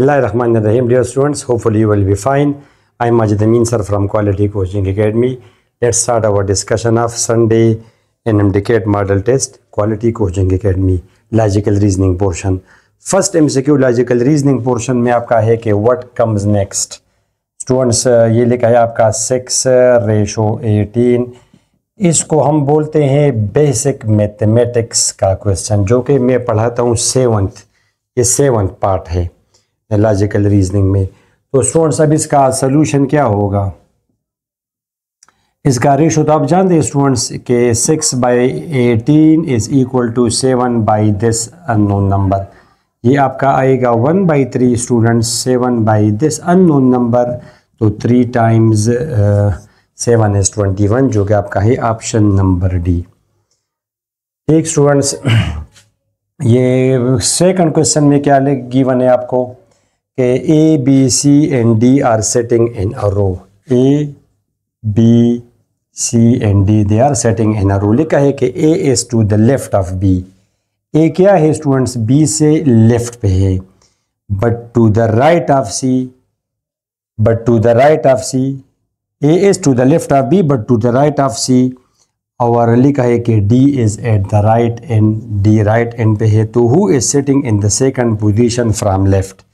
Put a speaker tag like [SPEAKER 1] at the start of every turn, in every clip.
[SPEAKER 1] Bismillahirrahmanirrahim. Dear students, hopefully you will be fine. I am Majid Amin sir from Quality Coaching Academy. Let's start our discussion of Sunday NMDCAT model test, Quality Coaching Academy, Logical Reasoning portion. First MCQ Logical Reasoning portion में आपका है कि what comes next. Students ये लिखा है आपका 6:18. इसको हम बोलते हैं बेसिक मैथमेटिक्स का क्वेश्चन, जो कि मैं पढ़ाता हूँ 7th, ये 7th पार्ट है लॉजिकल रीजनिंग में। तो स्टूडेंट्स अब इसका सलूशन क्या होगा, इसका रेशो तो आप जानते हैं स्टूडेंट्स के 6/18 is equal to 7 this unknown number. ये आपका आएगा 1/3 स्टूडेंट्स 7 दिस अननोन नंबर, तो 3 टाइम्स 7 is 21, जो कि आपका है ऑप्शन नंबर डी। ठीक स्टूडेंट्स, ये सेकंड क्वेश्चन में क्या गिवन है आपको कि A B C and D are setting in a row. A B C and D they are setting in a row. लिखा है कि A is to the left of B. A क्या है स्टूडेंट्स, बी से left पे है, but to the right of C, A is to the left of B but to the right of C। और लिखा है कि D is at the right end, D right end पे है। तो who is sitting in the second position from left?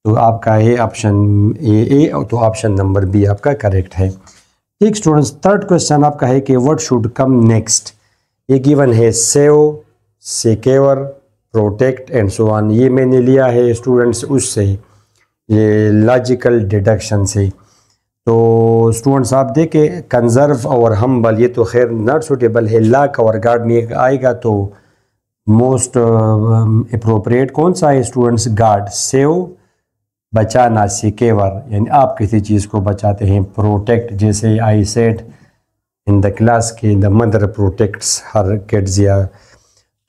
[SPEAKER 1] तो आपका है ऑप्शन ए, तो ऑप्शन नंबर बी आपका करेक्ट है। ठीक स्टूडेंट्स, थर्ड क्वेश्चन आपका है कि व्हाट शुड कम नेक्स्ट। ये गिवन है save, secure, protect and so on. ये मैंने लिया है स्टूडेंट्स उससे, ये लॉजिकल डिडक्शन से। तो स्टूडेंट्स आप देखें कंजर्व और हम्बल, ये तो खैर नॉट सूटेबल है। लॉक और गार्ड में आएगा तो मोस्ट अप्रोप्रिएट कौन सा है स्टूडेंट्स, गार्ड। सेव बचाना, सिक्योर यानी आप किसी चीज़ को बचाते हैं। प्रोटेक्ट जैसे I said in the class के the mother protects her kids. या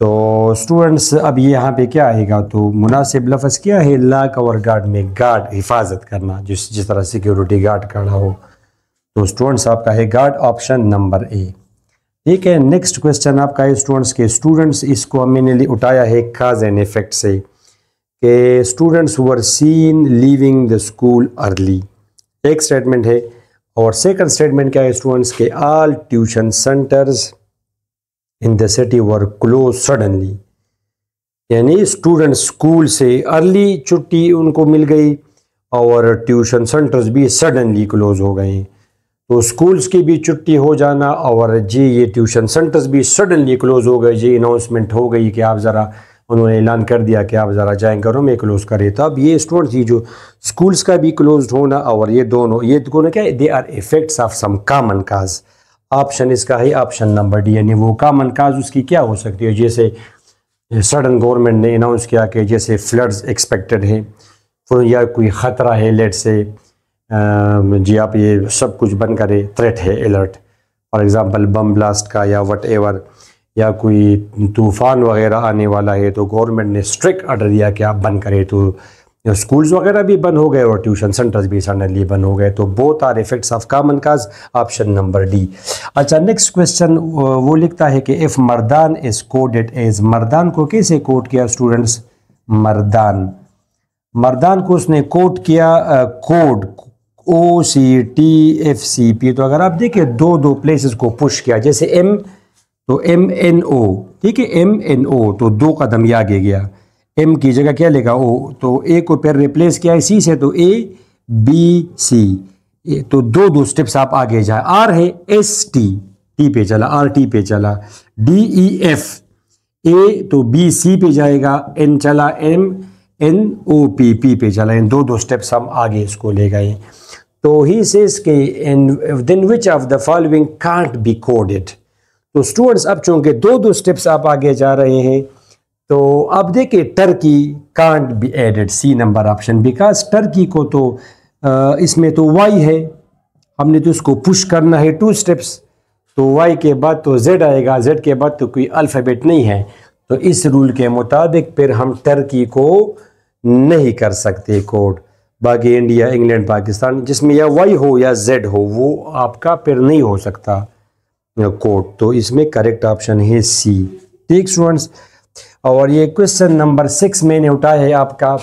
[SPEAKER 1] तो स्टूडेंट्स अब ये यहाँ पे क्या आएगा, तो मुनासिब लफ्ज़ क्या है लॉक और गार्ड में, गार्ड हिफाजत करना, जिस तरह सिक्योरिटी गार्ड खड़ा हो। तो स्टूडेंट्स आपका है गार्ड, ऑप्शन नंबर ए। ठीक है, नेक्स्ट क्वेश्चन आपका है स्टूडेंट्स के स्टूडेंट्स, इसको मैंने उठाया है काज एंड इफेक्ट से कि students were seen leaving the school early. एक स्टेटमेंट है, और सेकंड स्टेटमेंट क्या है स्टूडेंट्स के all tuition centres in the city were close suddenly. यानी स्टूडेंट स्कूल से अर्ली छुट्टी उनको मिल गई और ट्यूशन सेंटर्स भी सडनली क्लोज हो गए। तो स्कूल्स की भी छुट्टी हो जाना और जी ये ट्यूशन सेंटर्स भी सडनली क्लोज हो गए। जी अनाउंसमेंट हो गई कि आप ज़रा, उन्होंने ऐलान कर दिया कि आप ज़रा जाएँ घरों में क्लोज करें। तो अब ये स्टूडेंट्स ये जो स्कूल्स का भी क्लोज होना और ये दोनों क्या है, they are effects of some common cause. Option इसका है ऑप्शन नंबर डी, यानी वो कॉमन काज उसकी क्या हो सकती है, जैसे सडन गवर्नमेंट ने अनाउंस किया कि जैसे फ्लड्स एक्सपेक्टेड है या कोई ख़तरा है, लेट से जी आप ये सब कुछ बंद करें, थ्रेट है, alert for example bomb blast का या वट एवर, या कोई तूफ़ान वगैरह आने वाला है तो गवर्नमेंट ने स्ट्रिक्ट ऑर्डर दिया कि आप बंद करें। तो स्कूल्स वगैरह भी बंद हो गए और ट्यूशन सेंटर्स भी सडनली बंद हो गए। तो both are effects of common cause, option number D. अच्छा, नेक्स्ट क्वेश्चन वो लिखता है कि if Mardan is coded as, Mardan को कैसे कोड किया स्टूडेंट्स, मर्दान को उसने कोड किया कोड OCTFCP। तो अगर आप देखें दो प्लेसेस को पुश किया, जैसे M तो MNO, ठीक है MNO, तो 2 कदम ये आगे गया, M की जगह क्या लेगा O, तो A को फिर रिप्लेस किया C से, तो ABC, तो दो स्टेप्स आप आगे जाए। R है ST, T पे चला, RT पे चला, DEF, A तो BC पे जाएगा, N चला, MNOP पे चला, इन दो स्टेप्स हम आगे इसको ले गए। तो ही सेज के then which of the following can't be coded. तो स्टूडेंट्स अब चूंकि दो स्टेप्स आप आगे जा रहे हैं, तो अब देखिए Turkey can't be added, C number option, because Turkey को तो इसमें तो वाई है, हमने तो उसको पुश करना है 2 स्टेप्स, तो वाई के बाद तो जेड आएगा, जेड के बाद तो कोई अल्फ़ाबेट नहीं है। तो इस रूल के मुताबिक फिर हम टर्की को नहीं कर सकते कोड। बाकी इंडिया, इंग्लैंड, पाकिस्तान जिसमें या वाई हो या जेड हो, वो आपका फिर नहीं हो सकता कोड। तो इसमें करेक्ट ऑप्शन है सी। ठीक स्टूडेंट्स, और ये क्वेश्चन नंबर 6 मैंने उठाया है आपका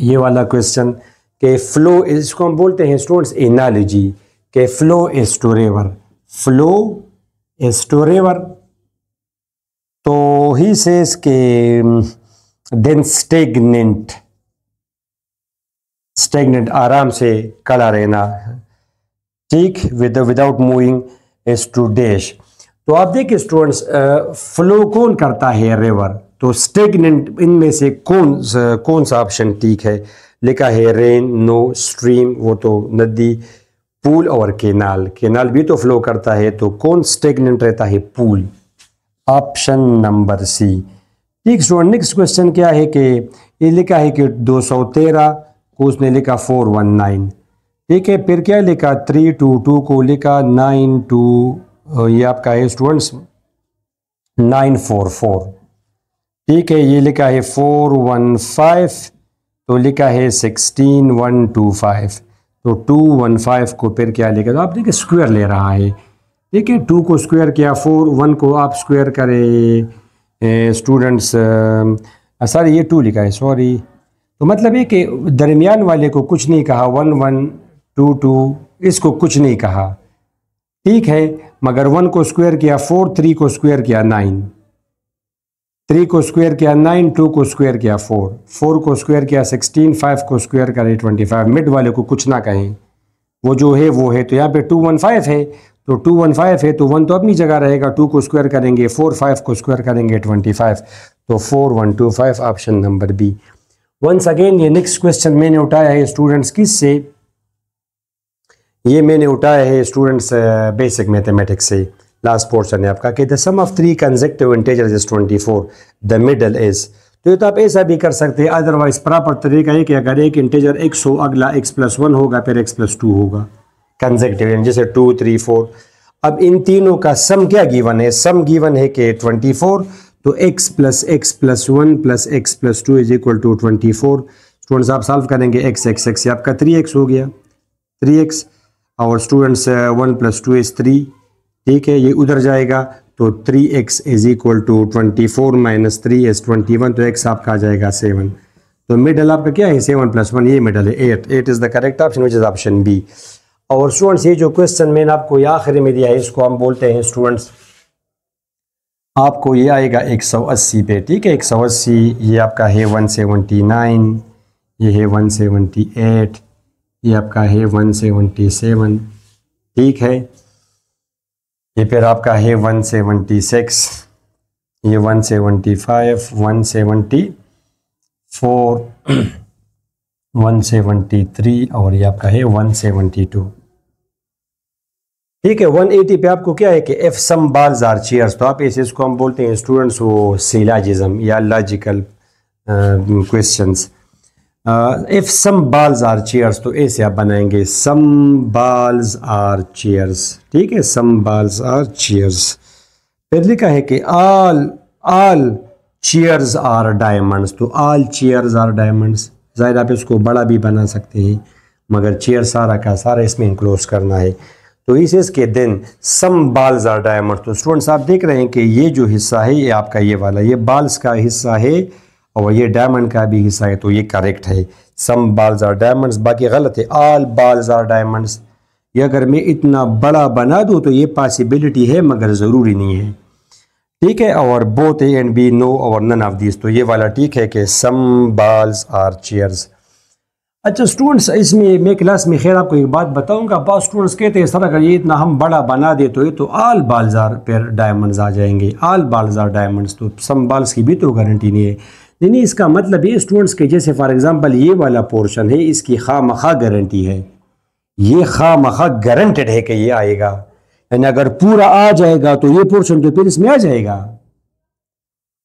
[SPEAKER 1] ये वाला क्वेश्चन के फ्लो, इसको हम बोलते हैं स्टूडेंट्स एनालॉजी, के flow is to river, flow is to river. तो ही सेज के देन स्टेगनेंट, स्टेगनेंट आराम से खड़ा रहना, ठीक, without moving is to dash. तो आप देखिए स्टूडेंट्स, फ्लो कौन करता है, रिवर। तो स्टेगनेंट इनमें से कौन सा ऑप्शन ठीक है? लिखा है रेन, नो, स्ट्रीम, वो तो नदी, पूल और केनाल, केनाल भी तो फ्लो करता है, तो कौन स्टेगनेंट रहता है? Pool, option number C. ठीक स्टूडेंट, नेक्स्ट क्वेश्चन क्या है कि ये लिखा है कि 213 को उसने लिखा 419, ठीक है, फिर क्या लिखा 322 को लिखा 92, ये आपका है स्टूडेंट्स 944, ठीक है, ये लिखा है 415 तो लिखा है 16125, तो 215 को फिर क्या लिखा, तो आप देखिए स्क्वायर ले रहा है, ठीक है, 2 को स्क्वायर किया, 1 को आप स्क्वायर करें स्टूडेंट्स, सॉरी ये 2 लिखा है, सॉरी, तो मतलब है कि दरमियान वाले को कुछ नहीं कहा, 1122 इसको कुछ नहीं कहा, ठीक है, मगर 1 को स्क्वायर किया 4, 3 को स्क्वायर किया 9, 3 को स्क्वायर किया 9, 2 को स्क्वायर किया 4, 4 को स्क्वायर किया 16, 5 को स्क्वायर करे 25, मिड वाले को कुछ ना कहें, वो जो है वो है। तो यहाँ पे 215 है, तो 215 है तो 1 तो अपनी जगह रहेगा, 2 को स्क्वायर करेंगे 4, 5 को स्क्वायर करेंगे 25, तो 4125 option number B. Once again ये नेक्स्ट क्वेश्चन मैंने उठाया है स्टूडेंट्स किस से, ये मैंने उठाया है स्टूडेंट्स बेसिक मैथमेटिक्स से, लास्ट पोर्शन है आपका कि the sum of 3 consecutive integers is 24, the middle is. तो ये तो आप ऐसा भी कर सकते हैं, अदरवाइज प्रॉपर तरीका है कि अगर एक इंटीजर x हो, अगला x+1 होगा, फिर x+2 होगा कंसेक्टिव, जैसे 2, 3, 4। अब इन तीनों का सम क्या गिवन है? सम गिवन है कि 24, तो x + x+1 + x+2 is equal to 24। Students आप सॉल्व करेंगे x x x, आपका 3x हो गया, 3x, और स्टूडेंट्स 1 + 2 इज 3, ठीक है, ये उधर जाएगा, तो 3x is equal to 24 - 3 is 21, तो x आपका आ जाएगा 7। तो मिडल आपका क्या है? 7 + 1, ये मिडल है 8, 8 is the correct option which is option B. और स्टूडेंट्स ये जो क्वेश्चन मैंने आपको ये आखिरी में दिया है, इसको हम बोलते हैं स्टूडेंट्स, आपको ये आएगा 180 पे, ठीक है, 180, ये आपका है 179, ये है 178, ये आपका है 177, ठीक है, ये फिर आपका है 176, ये 175, 174, 173, और ये आपका है 172, ठीक है। 180 पे आपको क्या है कि if some balls are chairs, तो आप ऐसे इसको हम बोलते हैं स्टूडेंट्स वो सिलॉजिज्म या logical questions. If some balls are chairs, तो ऐसे आप बनाएंगे सम बॉल्स आर चेयर्स, ठीक है, सम बॉल्स आर चेयर्स। फिर लिखा है कि ऑल चेयर्स आर डायमंड्स, तो ऑल चेयर्स आर डायमंड्स, जाहिर आप इसको बड़ा भी बना सकते हैं, मगर चेयर सारा का सारा इसमें इंक्लोज करना है। तो इसके then some balls are diamonds, तो स्टूडेंट्स आप देख रहे हैं कि ये जो हिस्सा है ये आपका ये वाला, ये बॉल्स का हिस्सा है और ये डायमंड का भी हिस्सा है, तो ये करेक्ट है, सम बॉल्स आर डायमंड्स। बाकी गलत है, ऑल बॉल्स आर डायमंड्स। ये अगर मैं इतना बड़ा बना दूं तो ये पॉसिबिलिटी है मगर ज़रूरी नहीं है, ठीक है। और both A and B, no और नन ऑफ दिस, तो ये वाला ठीक है कि सम बॉल्स आर चेयर्स। अच्छा स्टूडेंट्स, इसमें मैं क्लास में खैर आपको एक बात बताऊंगा, बहुत स्टूडेंट्स कहते हैं सर अगर ये इतना हम बड़ा बना दे तो ये तो ऑल बॉल्स आर फिर डायमंड्स आ जाएंगे, ऑल बॉल्स आर डायमंड्स, तो सम बॉल्स की भी तो गारंटी नहीं है। नहीं, इसका मतलब ये स्टूडेंट्स के जैसे फॉर एग्जांपल ये वाला पोर्शन है, इसकी खामखा गारंटी है, ये खामखा गारंटेड है कि ये आएगा, यानी अगर पूरा आ जाएगा तो ये पोर्शन तो फिर इसमें आ जाएगा,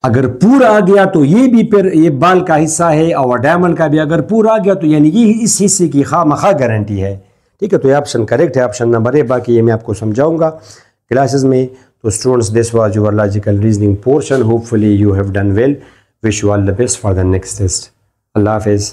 [SPEAKER 1] अगर पूरा आ गया तो ये भी फिर ये बाल का हिस्सा है और डायमंड का भी अगर पूरा आ गया तो यानी ये इस हिस्से की खामखा गारंटी है, ठीक है। तो ये ऑप्शन करेक्ट है, ऑप्शन नंबर है। बाकी ये मैं आपको समझाऊंगा क्लासेस में। तो students, this was your logical reasoning portion, hopefully you have done well, wish you all the best for the next test. अल्लाह हाफिज़।